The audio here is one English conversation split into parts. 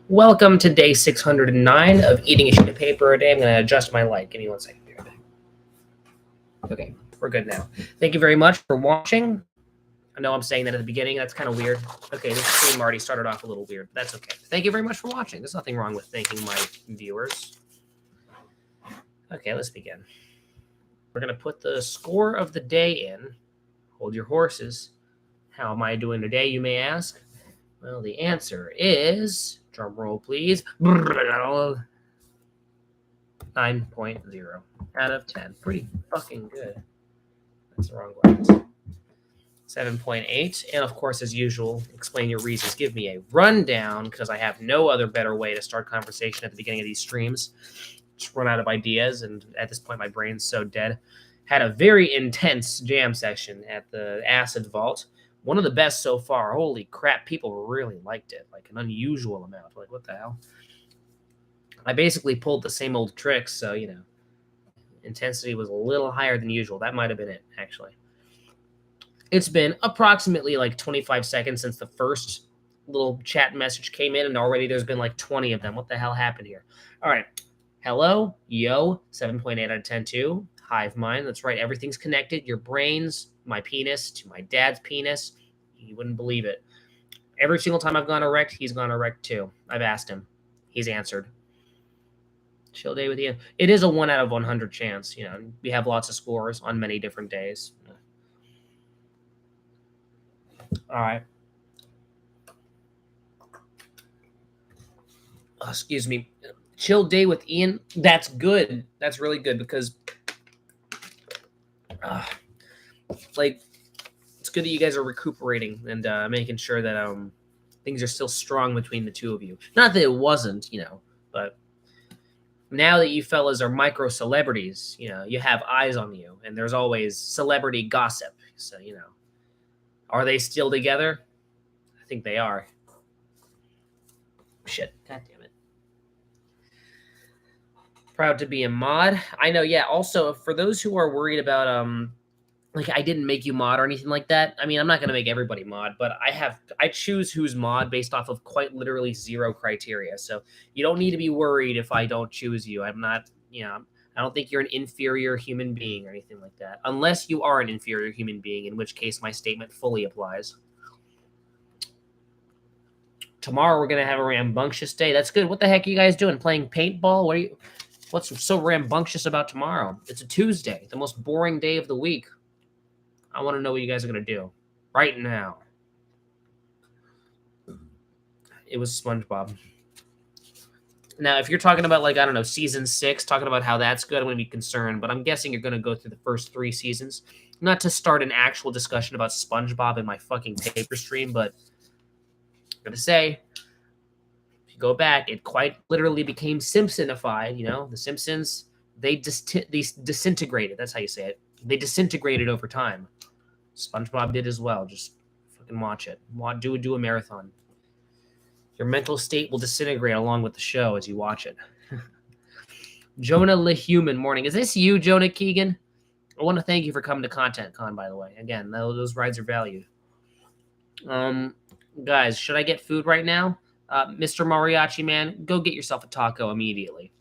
Welcome to day 609 of eating a sheet of paper a day. I'm going to adjust my light. Give me 1 second here. Okay, we're good now. Thank you very much for watching. I know I'm saying that at the beginning. That's kind of weird. Okay, this stream already started off a little weird, but that's okay. Thank you very much for watching. There's nothing wrong with thanking my viewers. Okay, let's begin. We're going to put the score of the day in. Hold your horses. How am I doing today, you may ask? Well, the answer is, drum roll please, 9.0 out of 10. Pretty fucking good. That's the wrong one. 7.8. And of course, as usual, explain your reasons. Give me a rundown, because I have no other better way to start conversation at the beginning of these streams. Just run out of ideas, and at this point, my brain's so dead. Had a very intense jam session at the Acid Vault. One of the best so far. Holy crap, people really liked it. Like an unusual amount. Like, what the hell? I basically pulled the same old tricks, so, you know, intensity was a little higher than usual. That might have been it, actually. It's been approximately like 25 seconds since the first little chat message came in, and already there's been like 20 of them. What the hell happened here? All right. Hello, yo, 7.8 out of 10 too. Hive mind. That's right. Everything's connected. Your brains, my penis, to my dad's penis. You wouldn't believe it. Every single time I've gone erect, he's gone erect too. I've asked him. He's answered. Chill day with Ian. It is a 1 out of 100 chance. You know, we have lots of scores on many different days. All right. Oh, excuse me. Chill day with Ian. That's good. That's really good because, like, it's good that you guys are recuperating and making sure that things are still strong between the two of you. Not that it wasn't, you know, but now that you fellas are micro celebrities, you know, you have eyes on you, and there's always celebrity gossip. So, you know, are they still together? I think they are. Shit. God damn it. Proud to be a mod. I know, yeah. Also, for those who are worried about like I didn't make you mod or anything like that. I mean, I'm not gonna make everybody mod, but I choose who's mod based off of quite literally 0 criteria. So you don't need to be worried if I don't choose you. I'm not, you know, I don't think you're an inferior human being or anything like that. Unless you are an inferior human being, in which case my statement fully applies. Tomorrow we're gonna have a rambunctious day. That's good. What the heck are you guys doing? Playing paintball? What's so rambunctious about tomorrow? It's a Tuesday, the most boring day of the week. I want to know what you guys are going to do right now. It was SpongeBob. Now, if you're talking about, like, I don't know, season 6, talking about how that's good, I'm going to be concerned. But I'm guessing you're going to go through the first 3 seasons. Not to start an actual discussion about SpongeBob in my fucking paper stream, but I'm going to say, if you go back, it quite literally became Simpsonified, you know? The Simpsons, they disintegrated. That's how you say it. They disintegrated over time. SpongeBob did as well. Just fucking watch it. Do a marathon. Your mental state will disintegrate along with the show as you watch it. Jonah LeHuman morning. Is this you, Jonah Keegan? I want to thank you for coming to Content Con, by the way. Again, those rides are valued. Guys, should I get food right now? Mr. Mariachi Man, go get yourself a taco immediately.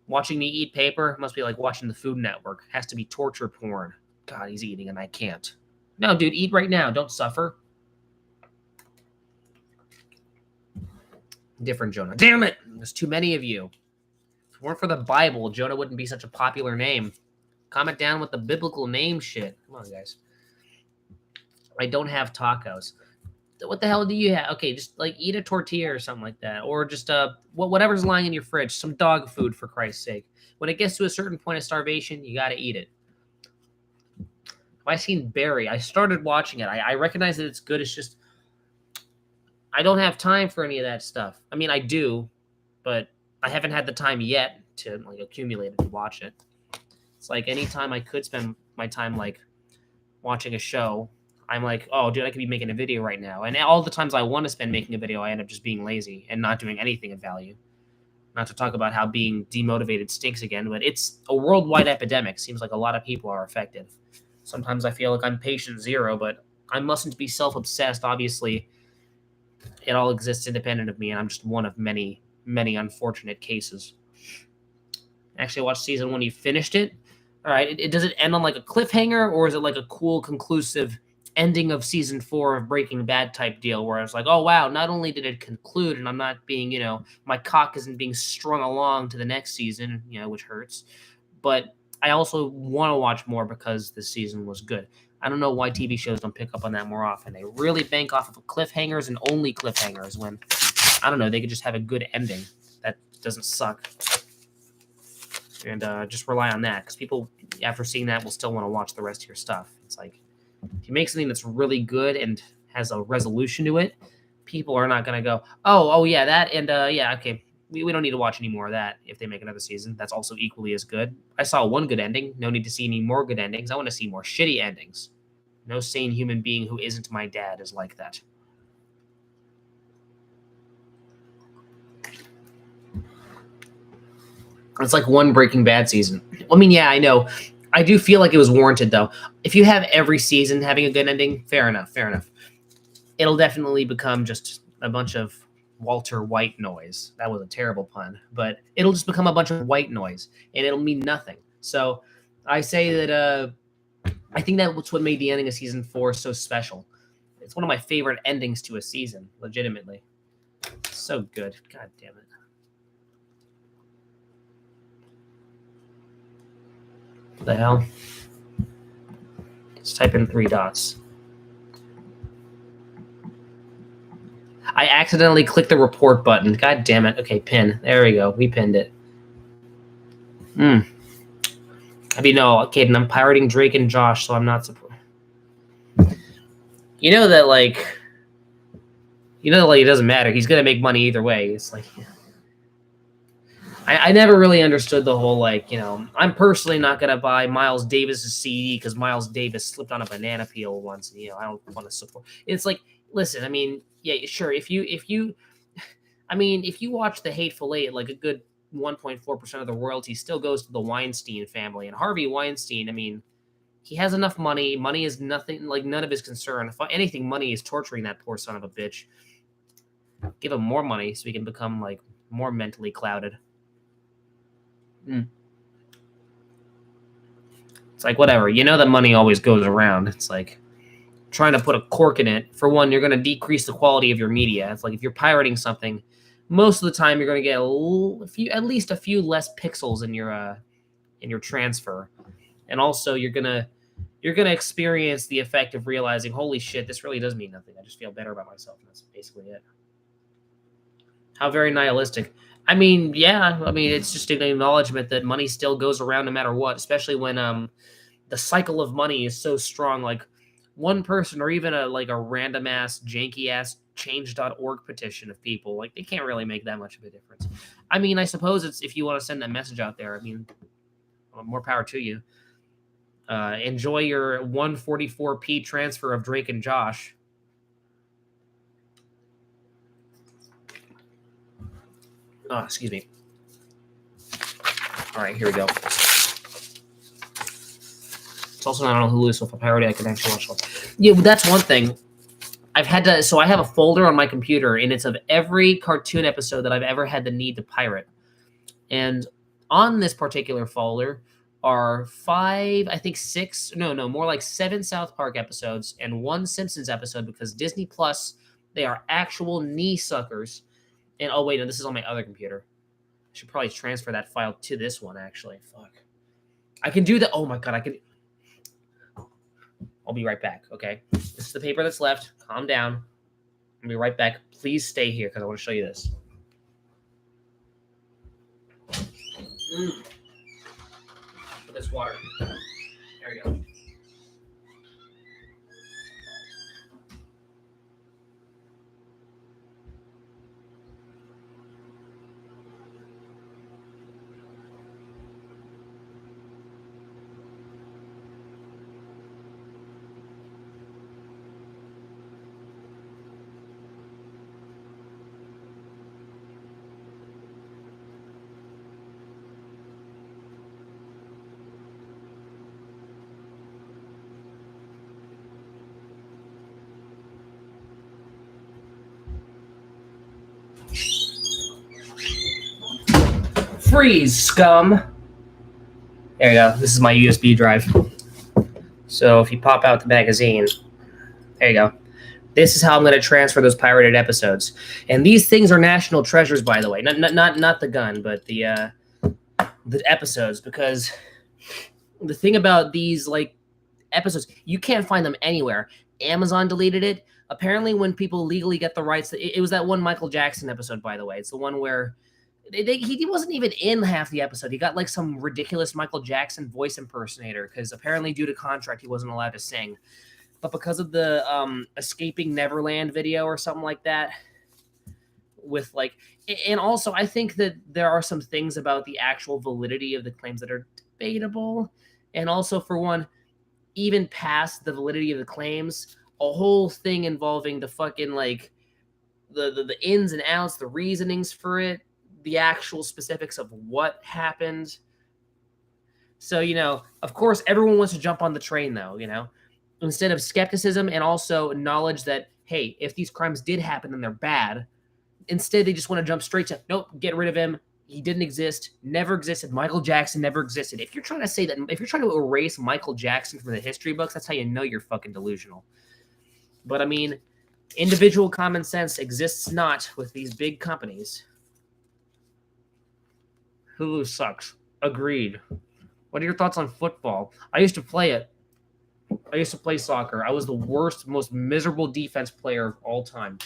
Watching me eat paper must be like watching the Food Network. Has to be torture porn. God, he's eating and I can't. No, dude, eat right now. Don't suffer. Different Jonah. Damn it! There's too many of you. If it weren't for the Bible, Jonah wouldn't be such a popular name. Comment down with the biblical name shit. Come on, guys. I don't have tacos. What the hell do you have? Okay, just like eat a tortilla or something like that. Or just whatever's lying in your fridge. Some dog food, for Christ's sake. When it gets to a certain point of starvation, you gotta eat it. Have I seen Barry? I started watching it. I recognize that it's good. It's just I don't have time for any of that stuff. I mean, I do, but I haven't had the time yet to like accumulate it and watch it. It's like anytime I could spend my time like watching a show, I'm like, oh, dude, I could be making a video right now. And all the times I want to spend making a video, I end up just being lazy and not doing anything of value. Not to talk about how being demotivated stinks again, but it's a worldwide epidemic. Seems like a lot of people are affected. Sometimes I feel like I'm patient zero, but I mustn't be self-obsessed. Obviously, It all exists independent of me, and I'm just one of many, many unfortunate cases. Actually, I watched season 1. You finished it. All right. Does it end on like a cliffhanger, or is it like a cool, conclusive ending of season 4 of Breaking Bad type deal, where it's like, oh wow, not only did it conclude, and I'm not being, my cock isn't being strung along to the next season, which hurts, but I also want to watch more because this season was good. I don't know why TV shows don't pick up on that more often. They really bank off of cliffhangers and only cliffhangers when, I don't know, they could just have a good ending that doesn't suck. And just rely on that, because people, after seeing that, will still want to watch the rest of your stuff. It's like, if you make something that's really good and has a resolution to it, people are not going to go, oh yeah, that, and yeah, okay, we don't need to watch any more of that if they make another season. That's also equally as good. I saw one good ending. No need to see any more good endings. I want to see more shitty endings. No sane human being who isn't my dad is like that. It's like one Breaking Bad season. I mean, yeah, I know. I do feel like it was warranted, though. If you have every season having a good ending, fair enough. It'll definitely become just a bunch of Walter White noise. That was a terrible pun, but it'll just become a bunch of white noise, and it'll mean nothing. So I say that I think that's what made the ending of season 4 so special. It's one of my favorite endings to a season, legitimately. So good. God damn it. What the hell? Let's type in 3 dots. I accidentally clicked the report button. God damn it. Okay, pin. There we go. We pinned it. I mean, no, Caden, I'm pirating Drake and Josh, so I'm not surprised. You know that, like, it doesn't matter. He's going to make money either way. It's like, I never really understood the whole, like, I'm personally not going to buy Miles Davis's CD because Miles Davis slipped on a banana peel once. And, I don't want to support. It's like, listen, I mean, yeah, sure. If you watch The Hateful Eight, like a good 1.4% of the royalty still goes to the Weinstein family. And Harvey Weinstein, I mean, he has enough money. Money is nothing, like none of his concern. If anything, money is torturing that poor son of a bitch. Give him more money so he can become like more mentally clouded. It's like, whatever. That money always goes around. It's like trying to put a cork in it. For one, you're going to decrease the quality of your media. It's like if you're pirating something, most of the time you're going to get at least a few less pixels in your transfer. And also you're going to experience the effect of realizing, holy shit, this really does mean nothing. I just feel better about myself. And that's basically it. How very nihilistic. I mean, yeah, it's just an acknowledgement that money still goes around no matter what, especially when the cycle of money is so strong. Like one person or even a random ass, janky ass change.org petition of people, like they can't really make that much of a difference. I mean, I suppose it's if you want to send that message out there, I mean, more power to you. Enjoy your 144p transfer of Drake and Josh. Oh, excuse me. All right, here we go. It's also not on Hulu, so if I pirate it, I can actually watch it. Yeah, but that's one thing. I have a folder on my computer, and it's of every cartoon episode that I've ever had the need to pirate. And on this particular folder are 5, I think 6, no, more like 7 South Park episodes and 1 Simpsons episode because Disney Plus, they are actual knee suckers. And oh wait, no, this is on my other computer. I should probably transfer that file to this one, actually. Fuck. I can do that. Oh my god, I can. I'll be right back, okay? This is the paper that's left. Calm down. I'll be right back. Please stay here because I want to show you this. Put this water. There we go. Freeze, scum. There you go. This is my USB drive. So if you pop out the magazine, there you go. This is how I'm going to transfer those pirated episodes. And these things are national treasures, by the way. Not the gun, but the episodes. Because the thing about these like episodes, you can't find them anywhere. Amazon deleted it. Apparently, when people legally get the rights, it was that one Michael Jackson episode, by the way. It's the one where he wasn't even in half the episode. He got like some ridiculous Michael Jackson voice impersonator because apparently due to contract, he wasn't allowed to sing. But because of the Escaping Neverland video or something like that, with like, and also I think that there are some things about the actual validity of the claims that are debatable. And also, for one, even past the validity of the claims, a whole thing involving the fucking like the ins and outs, the reasonings for it, the actual specifics of what happened. So, you know, of course, everyone wants to jump on the train, though, you know, instead of skepticism and also knowledge that, hey, if these crimes did happen, then they're bad. Instead, they just want to jump straight to, nope, get rid of him. He didn't exist, never existed. Michael Jackson never existed. If you're trying to say that, if you're trying to erase Michael Jackson from the history books, that's how you know you're fucking delusional. But I mean, individual common sense exists not with these big companies. Hulu sucks. Agreed. What are your thoughts on football? I used to play it. I used to play soccer. I was the worst, most miserable defense player of all time.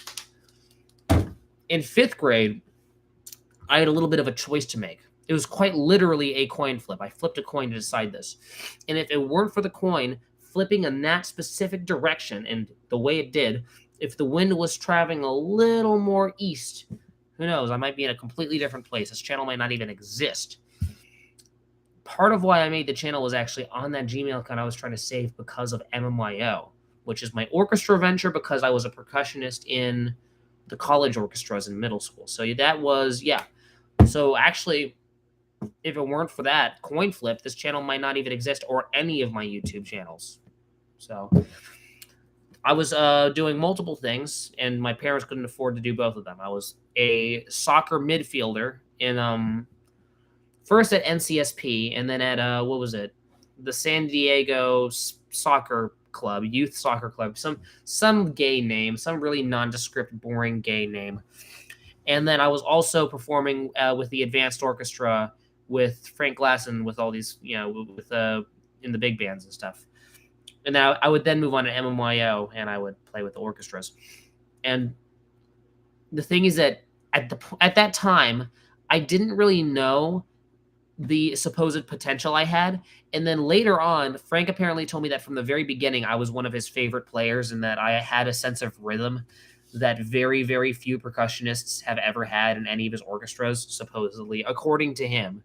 In 5th grade, I had a little bit of a choice to make. It was quite literally a coin flip. I flipped a coin to decide this. And if it weren't for the coin flipping in that specific direction and the way it did, if the wind was traveling a little more east, who knows? I might be in a completely different place. This channel might not even exist. Part of why I made the channel was actually on that Gmail account I was trying to save because of MMYO, which is my orchestra venture because I was a percussionist in the college orchestras in middle school. So that was, yeah. So actually, if it weren't for that coin flip, this channel might not even exist or any of my YouTube channels. So I was doing multiple things, and my parents couldn't afford to do both of them. I was a soccer midfielder in first at NCSP, and then at what was it? The San Diego Soccer Club, Youth Soccer Club, some gay name, some really nondescript, boring gay name. And then I was also performing with the advanced orchestra with Frank Glasson, with all these, you know, with in the big bands and stuff. And now I would then move on to MMYO, and I would play with the orchestras. And the thing is that at that time, I didn't really know the supposed potential I had. And then later on, Frank apparently told me that from the very beginning, I was one of his favorite players and that I had a sense of rhythm that very, very few percussionists have ever had in any of his orchestras, supposedly, according to him.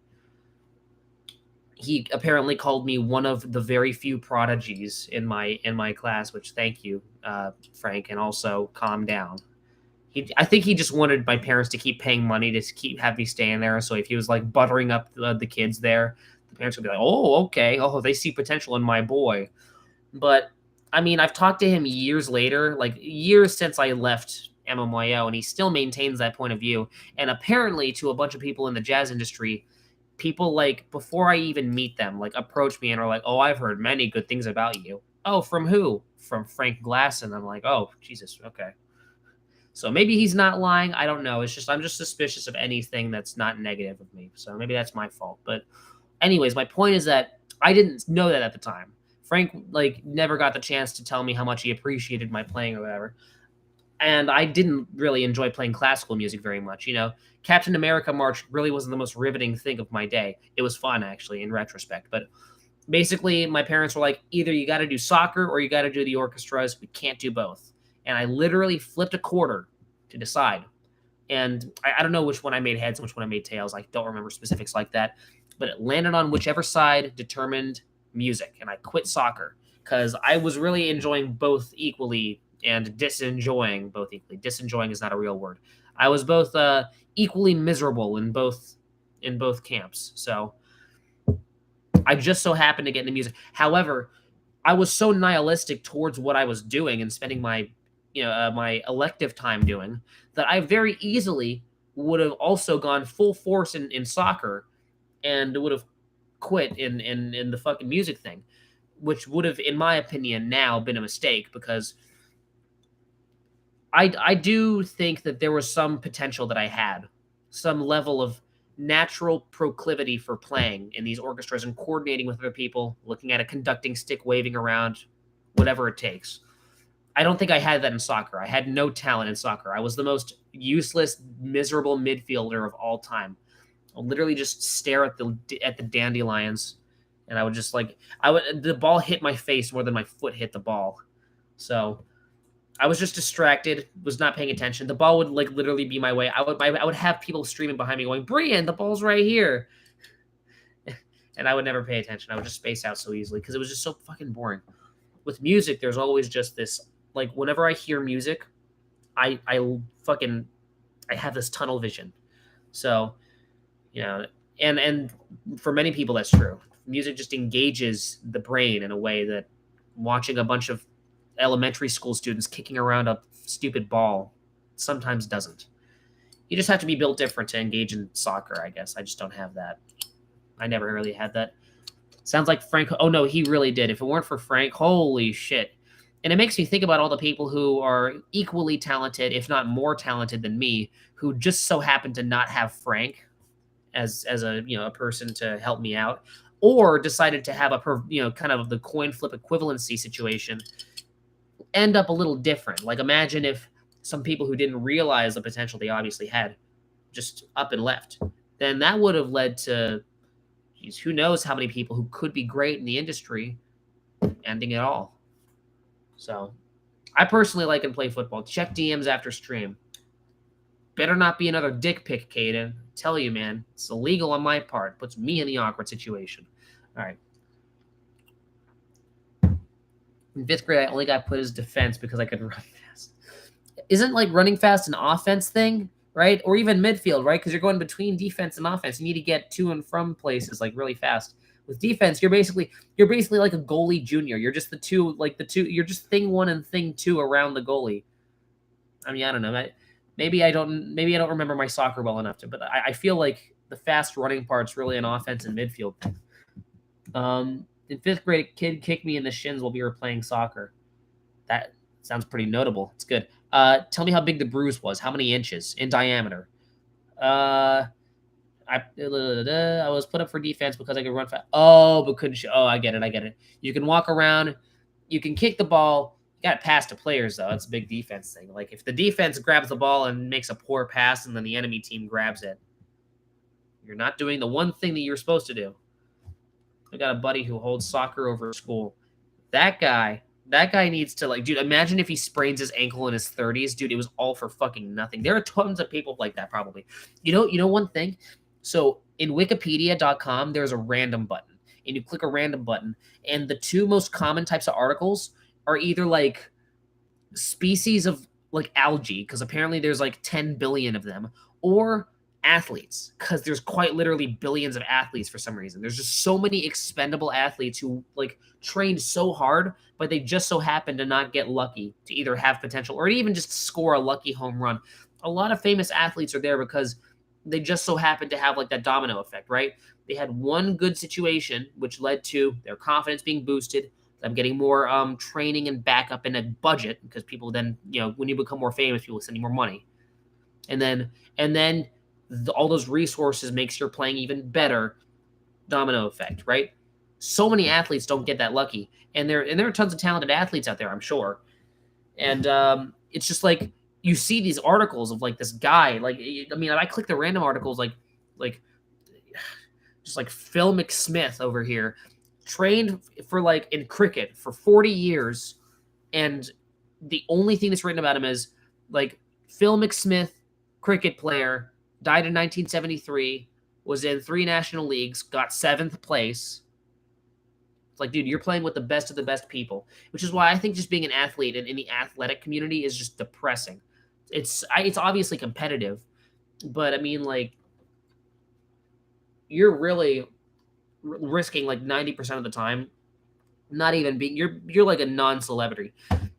He apparently called me one of the very few prodigies in my class, which thank you, Frank, and also calm down. I think he just wanted my parents to keep paying money to have me staying there. So if he was like buttering up the kids there, the parents would be like, "Oh, okay. Oh, they see potential in my boy." But I mean, I've talked to him years later, like years since I left MMYO, and he still maintains that point of view. And apparently, to a bunch of people in the jazz industry, people like before I even meet them, like approach me and are like, "Oh, I've heard many good things about you." Oh, from who? From Frank Glasson. I'm like, "Oh, Jesus, okay." So maybe he's not lying. I don't know. It's just I'm just suspicious of anything that's not negative of me. So maybe that's my fault. But anyways, my point is that I didn't know that at the time. Frank like never got the chance to tell me how much he appreciated my playing or whatever. And I didn't really enjoy playing classical music very much. You know, Captain America March really wasn't the most riveting thing of my day. It was fun, actually, in retrospect. But basically, my parents were like, either you got to do soccer or you got to do the orchestras. We can't do both. And I literally flipped a quarter to decide. And I don't know which one I made heads and which one I made tails. I don't remember specifics like that. But it landed on whichever side determined music. And I quit soccer because I was really enjoying both equally and disenjoying both equally. Disenjoying is not a real word. I was both equally miserable in both camps. So I just so happened to get into music. However, I was so nihilistic towards what I was doing and spending my my elective time doing that I very easily would have also gone full force in soccer and would have quit in the fucking music thing, which would have, in my opinion, now been a mistake because I do think that there was some potential that I had, some level of natural proclivity for playing in these orchestras and coordinating with other people, looking at a conducting stick waving around, whatever it takes. I don't think I had that in soccer. I had no talent in soccer. I was the most useless, miserable midfielder of all time. I'll literally just stare at the dandelions, and I would just like the ball hit my face more than my foot hit the ball. So I was just distracted, was not paying attention. The ball would like literally be my way. I would have people streaming behind me going, "Brian, the ball's right here," and I would never pay attention. I would just space out so easily because it was just so fucking boring. With music, there's always just this like whenever I hear music, I fucking I have this tunnel vision. So and for many people that's true. Music just engages the brain in a way that watching a bunch of elementary school students kicking around a stupid ball sometimes doesn't. You just have to be built different to engage in soccer, I guess. I just don't have that. I never really had that. Sounds like Frank. Oh no, he really did. If it weren't for Frank, holy shit. And it makes me think about all the people who are equally talented, if not more talented than me, who just so happen to not have Frank as a person to help me out, or decided to have kind of the coin flip equivalency situation end up a little different. Like imagine if some people who didn't realize the potential they obviously had just up and left. Then that would have led to who knows how many people who could be great in the industry ending it all. So I personally like and play football. Check DMs after stream. Better not be another dick pic, Caden. Tell you, man, it's illegal on my part. Puts me in the awkward situation. All right. In 5th grade, I only got put as defense because I could run fast. Isn't like running fast an offense thing, right? Or even midfield, right? Because you're going between defense and offense. You need to get to and from places like really fast. With defense, you're basically like a goalie junior. You're just you're just thing one and thing two around the goalie. I mean, I don't know. Maybe I don't remember my soccer well enough to, but I feel like the fast running part's really an offense and midfield thing. In 5th grade, a kid kicked me in the shins while we were playing soccer. That sounds pretty notable. It's good. Tell me how big the bruise was. How many inches in diameter? I was put up for defense because I could run fast. Oh, but couldn't you? Oh, I get it. You can walk around. You can kick the ball. You got to pass to players, though. That's a big defense thing. Like, if the defense grabs the ball and makes a poor pass and then the enemy team grabs it, you're not doing the one thing that you're supposed to do. I got a buddy who holds soccer over school. That guy needs to, like, dude, imagine if he sprains his ankle in his 30s. Dude, it was all for fucking nothing. There are tons of people like that, probably. You know one thing? So in wikipedia.com, there's a random button, and you click a random button, and the two most common types of articles are either like species of like algae, because apparently there's like 10 billion of them, or athletes, because there's quite literally billions of athletes for some reason. There's just so many expendable athletes who like trained so hard, but they just so happen to not get lucky to either have potential or even just score a lucky home run. A lot of famous athletes are there because they just so happened to have like that domino effect, right? They had one good situation, which led to their confidence being boosted, them getting more training and backup in a budget, because people then, when you become more famous, people send you more money. And then all those resources makes your playing even better. Domino effect, right? So many athletes don't get that lucky. And there are tons of talented athletes out there, I'm sure. And it's just like, you see these articles of like this guy, like, I mean, I click the random articles, like just like Phil McSmith over here, trained for like in cricket for 40 years. And the only thing that's written about him is like Phil McSmith, cricket player, died in 1973, was in 3 national leagues, got 7th place. It's like, dude, you're playing with the best of the best people, which is why I think just being an athlete in the athletic community is just depressing. It's obviously competitive, but I mean, like, you're really risking like 90% of the time not even being, you're like a non-celebrity.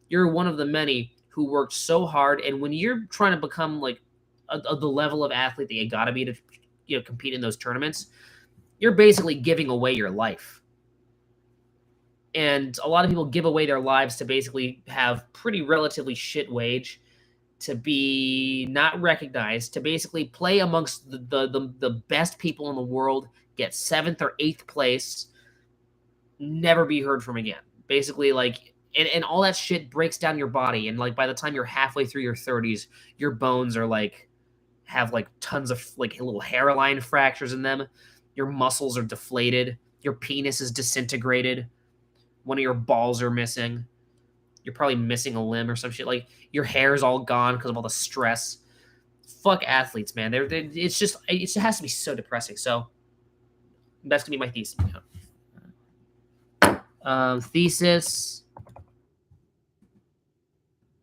You're one of the many who worked so hard, and when you're trying to become like the level of athlete that you gotta be to compete in those tournaments, you're basically giving away your life. And a lot of people give away their lives to basically have pretty relatively shit wage, to be not recognized, to basically play amongst the best people in the world, get 7th or 8th place, never be heard from again. Basically, like, and all that shit breaks down your body, and like by the time you're halfway through your 30s, your bones are like have like tons of like little hairline fractures in them. Your muscles are deflated. Your penis is disintegrated. One of your balls are missing. You're probably missing a limb or some shit. Like, your hair's all gone because of all the stress. Fuck athletes, man. It has to be so depressing. So that's gonna be my thesis. Thesis: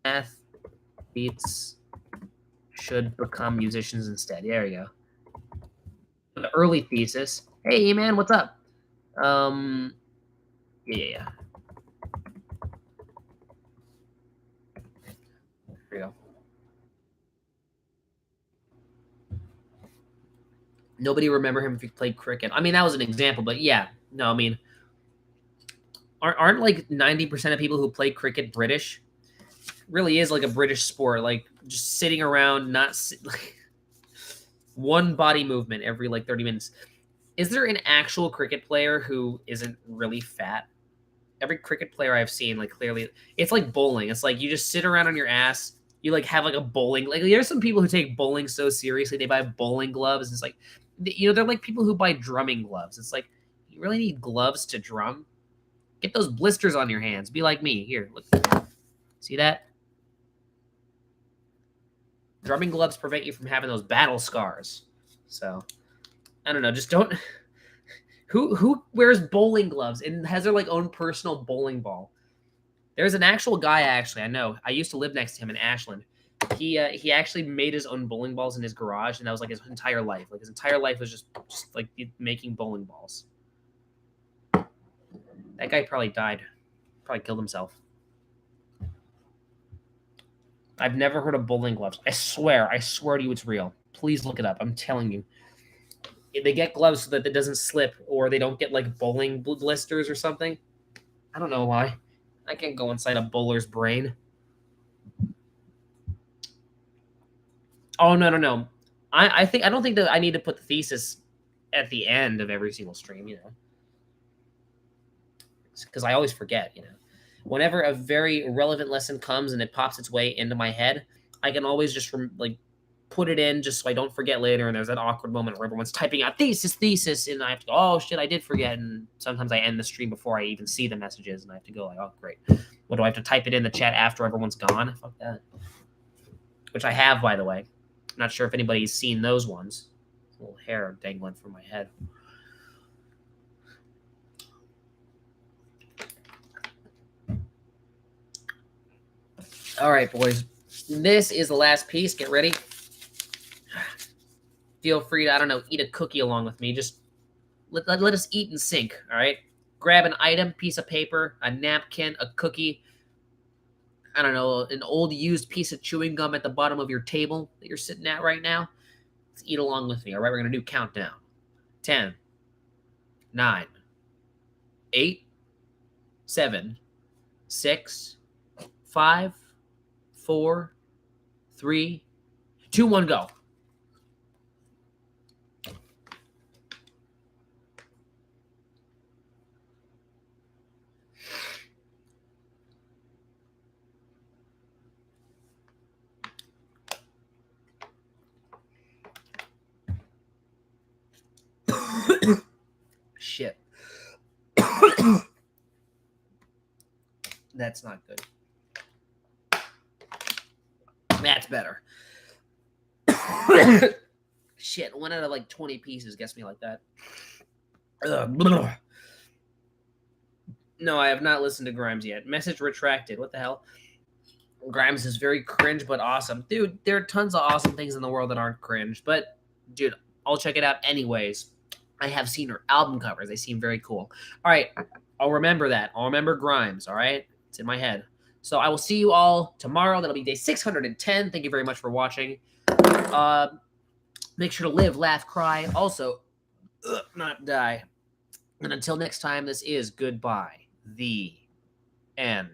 athletes should become musicians instead. There we go. The early thesis. Hey, man, what's up? Yeah. There we go. Nobody remember him if he played cricket. I mean, that was an example, but yeah. No, I mean, aren't like 90% of people who play cricket British? It really is like a British sport, like just sitting around, not like one body movement every like 30 minutes. Is there an actual cricket player who isn't really fat? Every cricket player I've seen, like, clearly, it's like bowling. It's like you just sit around on your ass. You like have like a bowling. Like, there's some people who take bowling so seriously they buy bowling gloves. It's like, they're like people who buy drumming gloves. It's like, you really need gloves to drum? Get those blisters on your hands. Be like me. Here, look. See that? Drumming gloves prevent you from having those battle scars. So, I don't know. Just don't. Who wears bowling gloves and has their like own personal bowling ball? There's an actual guy, actually, I know. I used to live next to him in Ashland. He actually made his own bowling balls in his garage, and that was like his entire life. Like, his entire life was just like making bowling balls. That guy probably died. Probably killed himself. I've never heard of bowling gloves. I swear to you it's real. Please look it up. I'm telling you. They get gloves so that it doesn't slip, or they don't get like bowling blisters or something. I don't know why. I can't go inside a bowler's brain. Oh, no. I don't think that I need to put the thesis at the end of every single stream, because I always forget, Whenever a very relevant lesson comes and it pops its way into my head, I can always just put it in just so I don't forget later. And there's that awkward moment where everyone's typing out thesis, and I have to go, oh shit, I did forget. And sometimes I end the stream before I even see the messages, and I have to go like, oh great, what do I have to type it in the chat after everyone's gone? Fuck that. Which I have, by the way. I'm not sure if anybody's seen those ones. A little hair dangling from my head. All right, boys. This is the last piece. Get ready. Feel free to, I don't know, eat a cookie along with me. Just let us eat and sync, all right? Grab an item, piece of paper, a napkin, a cookie, I don't know, an old used piece of chewing gum at the bottom of your table that you're sitting at right now. Let's eat along with me, all right? We're going to do countdown. 10, 9, 8, 7, 6, 5, 4, 3, 2, 1, go. Shit. That's not good. That's better. Shit, 1 out of like 20 pieces gets me like that. No, I have not listened to Grimes yet. Message retracted. What the hell? Grimes is very cringe, but awesome. Dude, there are tons of awesome things in the world that aren't cringe. But, dude, I'll check it out anyways. I have seen her album covers. They seem very cool. All right, I'll remember that. I'll remember Grimes, all right? It's in my head. So I will see you all tomorrow. That'll be day 610. Thank you very much for watching. Make sure to live, laugh, cry. Also, not die. And until next time, this is goodbye. The end.